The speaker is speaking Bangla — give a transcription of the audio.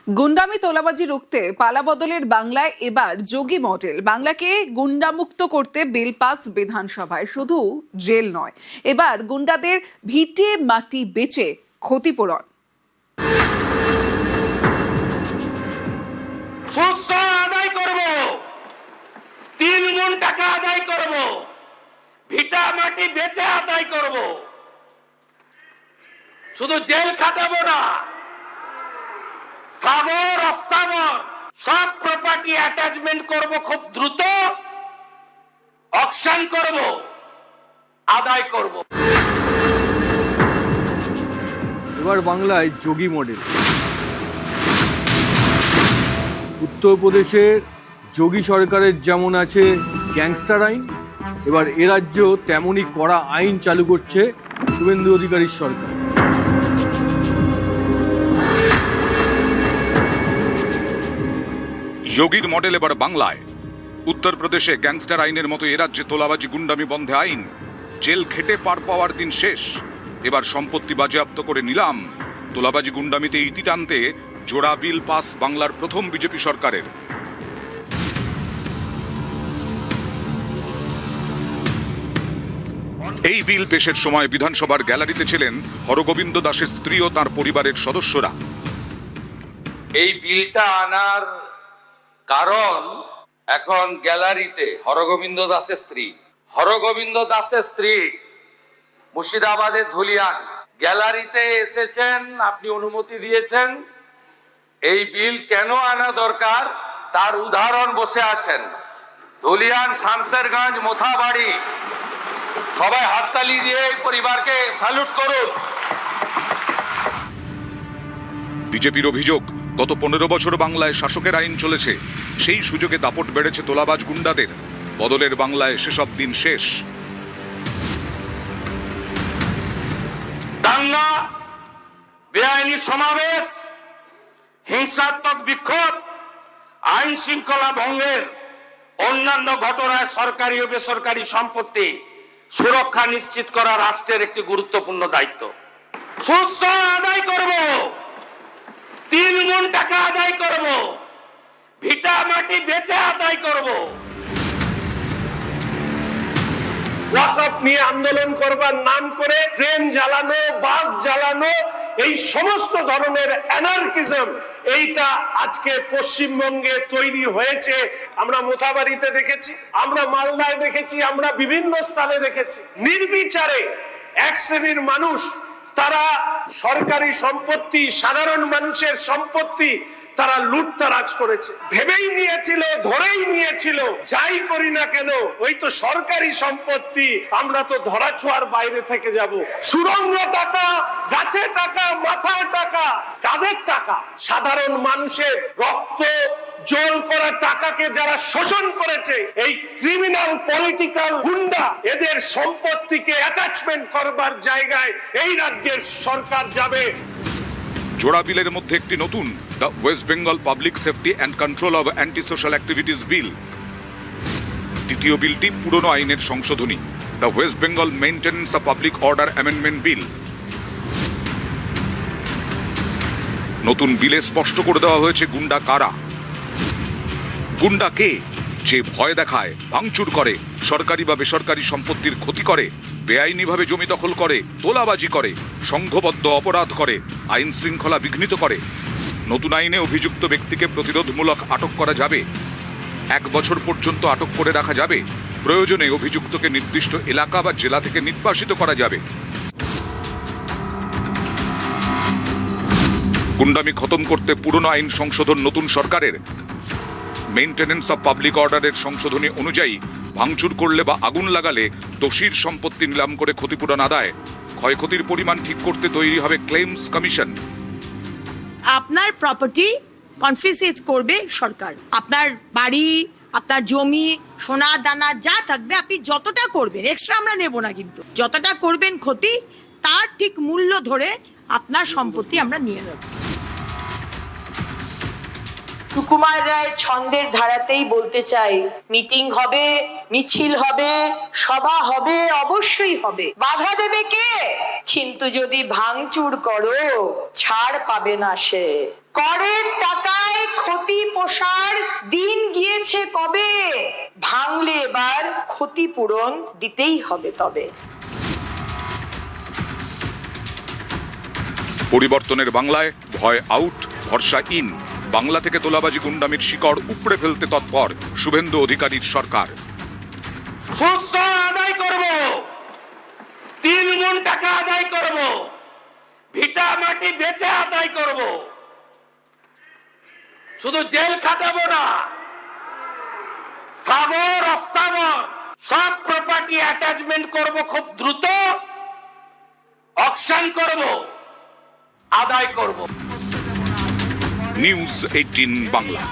গুন্ডামি তোলাবাজি রুখতে পালাবদলের বাংলায় এবার যোগী মডেল। বাংলাকে গুন্ডামুক্ত করতে বিল পাস বিধানসভায়। শুধু জেল নয়, এবার গুন্ডাদের ভিটে মাটি বেচে ক্ষতিপূরণ। আদায় করব, 3 গুণ টাকা আদায় করব, ভিটা মাটি বেচে আদায় করব, শুধু জেল খাটাবো না, স্থাবর অস্থাবর সব প্রপার্টি অ্যাটাচমেন্ট করব, খুব দ্রুত অকশন করব, আদায় করব। এবার বাংলায় যোগী মডেল। উত্তরপ্রদেশের যোগী সরকারের যেমন আছে গ্যাংস্টার আইন, এবার এ রাজ্যেও তেমনই কড়া আইন চালু করছে শুভেন্দু অধিকারীর সরকার। যোগীর মডেল এবার বাংলায়। উত্তরপ্রদেশে গ্যাংস্টার আইনের মতো এ রাজ্যে তোলাবাজি গুন্ডামি বন্ধে আইন। জেল খেটে পার পাওয়ার দিন শেষ, এবার সম্পত্তি বাজেয়াপ্ত করে নিলাম। তোলাবাজি গুন্ডামিতে ইতি টানতে জোড়া বিল পাস বাংলার প্রথম বিজেপি সরকারের। এই বিল পেশের সময় বিধানসভার গ্যালারিতে ছিলেন হরগোবিন্দ দাসের স্ত্রী ও তার পরিবারের সদস্যরা। এই বিলটা আনার কারণ, এখন গ্যালারিতে হরগোবিন্দ দাসের স্ত্রী মুর্শিদাবাদের ধুলিয়ান গ্যালারিতে এসেছেন, আপনি অনুমতি দিয়েছেন। এই বিল কেন আনা দরকার তার উদাহরণ বসে আছেন। ধুলিয়ান, শামসেরগঞ্জ, মোথাবাড়ি, সবাই হাততালি দিয়ে পরিবারকে স্যালুট করুন। বিজেপির অভিযোগ, গত 15 বছর বাংলায় শাসকের আইন চলেছে, সেই সুযোগে দাপট বেড়েছে তোলাবাজ গুন্ডাদের। বদলের বাংলায় সেসব দিন শেষ। দাঙ্গা, বেআইনি সমাবেশ, হিংসাত্মক বিক্ষোভ, আইন শৃঙ্খলা ভঙ্গের অন্যান্য ঘটনায় সরকারি ও বেসরকারি সম্পত্তি সুরক্ষা নিশ্চিত করা রাষ্ট্রের একটি গুরুত্বপূর্ণ দায়িত্ব। সুদ আদায় করব, 3 গুণ টাকা আদায় করব, ভিটা মাটি বেচে আদায় করব। ওয়াকফ নিয়ে আন্দোলন করবার নাম করে ট্রেন জ্বালানো, বাস জ্বালানো, এই সমস্ত ধরনের অ্যানার্কিজম, এইটা আজকে পশ্চিমবঙ্গে তৈরি হয়েছে। আমরা মোথাবাড়িতে দেখেছি, আমরা মালদায় দেখেছি, আমরা বিভিন্ন স্থানে দেখেছি। নির্বিচারে এক শ্রেণীর মানুষ তারা সরকারি সম্পত্তি, সাধারণ মানুষের সম্পত্তি তারা লুটতারাজ করেছে। ভেবেই নিয়েছিল, ধরেই নিয়েছিল, যাই করি না কেন ওই তো সরকারি সম্পত্তি, আমরা তো ধরাছোঁয়ার বাইরে থেকে যাব। সুরঙ্গ টাকা, গাছে টাকা, মাথায় টাকা, কাদের টাকা? সাধারণ মানুষের রক্ত জল করা টাকাকে যারা শোষণ করেছে, এই ক্রিমিনাল পলিটিক্যাল গুন্ডা, এদের সম্পত্তিকে অ্যাটাচমেন্ট করবার জায়গায় এই রাজ্যের সরকার যাবে। জোড়া বিলের মধ্যে একটি নতুন, the West Bengal public safety and control of anti social activities bill. দ্বিতীয় বিলটি পুরনো আইনের সংশোধনী, the West Bengal maintenance of public order amendment bill. নতুন বিলে স্পষ্ট করে দেওয়া হয়েছে গুন্ডা কারা। গুন্ডা কে? যে ভয় দেখায়, ভাঙচুর করে, সরকারি বা বেসরকারি সম্পত্তির ক্ষতি করে, বেআইনিভাবে জমি দখল করে, তোলাবাজি করে, সংঘবদ্ধ অপরাধ করে, আইন শৃঙ্খলা বিঘ্নিত করে। নতুন আইনে অভিযুক্ত ব্যক্তিকে প্রতিরোধমূলক আটক করা যাবে, 1 বছর পর্যন্ত আটক করে রাখা যাবে। প্রয়োজনে অভিযুক্তকে নির্দিষ্ট এলাকা বা জেলা থেকে নির্বাসিত করা যাবে। গুন্ডামি খতম করতে পুরনো আইন সংশোধন নতুন সরকারের। মেইনটেনেন্স অফ পাবলিক অর্ডারের সংশোধনী অনুযায়ী ভাঙচুর করলে বা আগুন লাগালে দোষীর সম্পত্তি নিলাম করে ক্ষতিপূরণ আদায়। ক্ষয়ক্ষতির পরিমাণ ঠিক করতে তৈরি হবে ক্লেমস কমিশন। আপনার প্রপার্টি কনফিসকেট করবে সরকার। আপনার বাড়ি, আপনার জমি, সোনা দানা যা থাকবে, আপনি যতটা করবেন, এক্সট্রা আমরা নেব না, কিন্তু যতটা করবেন ক্ষতি, তার ঠিক মূল্য ধরে আপনার সম্পত্তি আমরা নিয়ে নেব। সুকুমার রায় ছন্দের ধারাতেই বলতে চাই, মিটিং হবে, মিছিল হবে, সভা হবে, অবশ্যই হবে। বাধা দেবে কে? কিন্তু যদি ভাঙচুর করো ছাড় পাবে না সে। করের টাকায় ক্ষতি পোষার দিন গিয়েছে কবে, ভাঙলে এবার ক্ষতিপূরণ দিতেই হবে তবে। পরিবর্তনের বাংলায় ভয় আউট, ভরসা ইন। বাংলা থেকে তোলাবাজি গুন্ডামির শিকড় উপড়ে ফেলতে তৎপর শুভেন্দু অধিকারীর সরকার। সুদ আদায় করব, 3 গুণ টাকা আদায় করব, ভিটা মাটি বেচে আদায় করব, শুধু জেল খাটাবো না, স্থাবর অস্থাবর সব প্রপার্টি অ্যাটাচমেন্ট করব, খুব দ্রুত অকশন করব, আদায় করব। নিউজ 18 বাংলা।